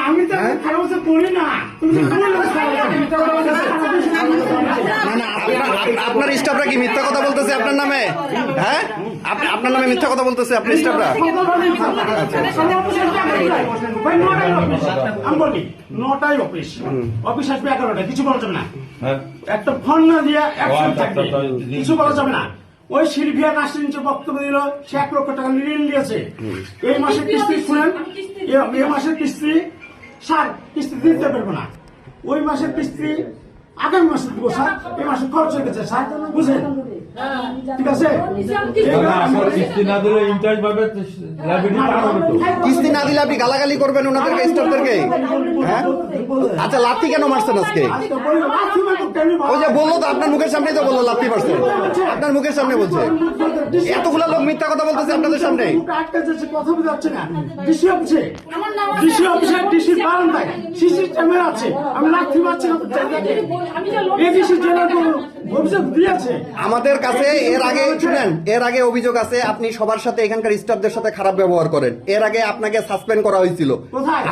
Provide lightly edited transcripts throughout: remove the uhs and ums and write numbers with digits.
আমি তো খারাপ করি না। আপনার স্টাফরা কি মিথ্যা কথা বলতেছে আপনার নামে? হ্যাঁ, আপনার নামে মিথ্যা কথা বলতেছে আপনার স্টাফরা? আমি বলি 9টায় অফিস, অফিস আসবে 11টায়, কিছু বলা যাবে না। একটা ফোন না দিয়ে কিছু বলা যাবে না। ওই শিল্পিয়া নাসরিন যে বক্তব্য দিল, সে 1 লক্ষ টাকা ঋণ দিয়েছে। এই মাসের কিস্তি শুনেন, এই মাসের কিস্তি স্যার কিস্তি দিতে পারবো না। ওই মাসের কিস্তি আগামী মাসে দিব স্যার, এই মাসে খরচ হয়ে গেছে স্যার, বুঝলেন? ঠিক আছে, কিস্তি না দিলে আপনি গালাগালি করবেন ওনাদেরকে, স্টাফদেরকে? হ্যাঁ, আচ্ছা লাথি কেন মারছেন আজকে? ওই যে বললো তো, আপনার মুখের সামনেই তো বললো লাথি মারছেন, আপনার মুখের সামনে বলছে। এতগুলা লোক মিথ্যা কথা বলতেছে আপনাদের সামনে। কথা বলতে যাচ্ছে না, ডিসি অফিসে, ডিসি অফিসে, ডিসি বারান্দায় সিসি ক্যামেরা আছে। আমি লাথি মারছি না, এই ডিসি জেলার অভিযোগ দিয়েছে আমাদের কাছে। এর আগে শুনেন, এর আগে অভিযোগ আছে আপনি সবার সাথে, এখানকার স্টাফদের সাথে খারাপ ব্যবহার করেন। এর আগে আপনাকে সাসপেন্ড করা হয়েছিল,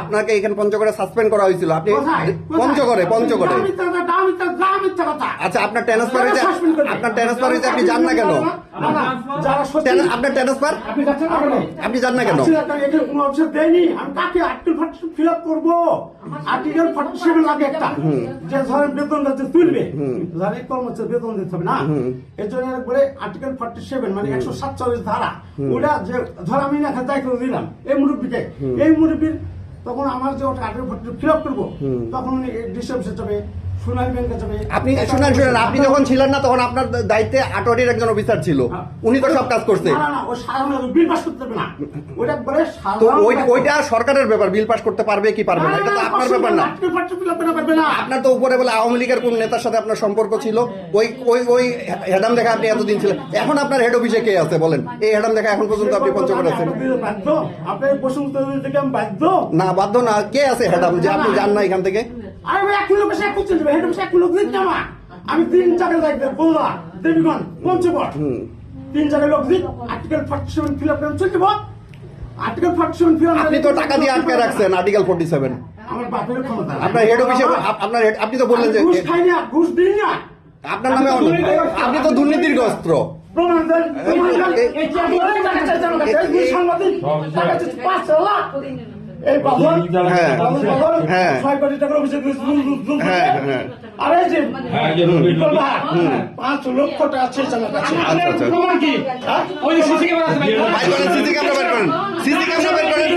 আপনাকে এখানে পঞ্চগড়ে সাসপেন্ড করা হয়েছিল। আপনি পঞ্চগড়ে আচ্ছা, আপনার ট্রান্সফার হয়েছে, আপনার ট্রান্সফার হয়েছে, আপনি যান না কেন? আপনার ট্রান্সফার আপনি যান না কেন? দেয়নি, আমি কাকে আর্টিকেল 47 ফিল আপ করবো? আর্টিকেল 47 লাগে একটা, যে ধরেন বেতন তুলবে, ধরেন কর্মচারী বেতন দিতে হবে না, এর জন্য বলে আর্টিকেল 47 মানে 147 ধারা, ওটা যে ধর আমি না দায়িত্ব দিলাম এই মুরব্বীকে, এই মুরব্বীর তখন আমার যে আর্টিকেল 47 ফিল আপ করবো, তখন ডিসি অফিসে যাবে, আপনি শুনেন, আপনি যখন ছিলেন না তখন আপনার দায়িত্বে আটোয়ারির একজন অফিসার ছিল, উনি তো সব কাজ করছে। ওইটা সরকারের ব্যাপার, বিল পাস করতে পারবে কি পারবে না এটা তো আপনার ব্যাপার না। আপনার তো উপরে বলে আওয়ামী লীগের কোন নেতার সাথে আপনার সম্পর্ক ছিল, ওই ওই ওই হেডাম দেখা আপনি এতদিন ছিলেন। এখন আপনার হেড অফিসে কে আছে বলেন? এই হেডাম দেখা এখন পর্যন্ত আপনি পঞ্চগড়ে আছেন না? বাধ্য না, কে আছে হেডাম যে আপনি যান না এখান থেকে? আমি 3 জায়গায় যাইতে বললাম, দেবীগঞ্জ, পঞ্চগড়, 3 জায়গায় লোক দিন আর্টিকেল 47 ফিল আপ করে চলতে বল। আর্টিকেল 47 ফিল আপ, আপনি তো টাকা দিয়ে আটকে রাখছেন আর্টিকেল 47। আমার বাপের ক্ষমতা, আপনার হেড অফিসে আপনার আপনি তো বললেন যে ঘুষ খাই না, ঘুষ দিই না, আপনার নামে আপনি তো দুর্নীতিগ্রস্ত। প্রমাণ দেন, এই বাবন, হ্যাঁ 6 কোটি টাকার অভিযোগ, আরে যে 5 লক্ষ টাকা আছে আমার কাছে। প্রমাণ কি? ওই সিসি ক্যামেরা আছে, সিসি ক্যামেরা বের করেন, সিসি ক্যামেরা বের করেন।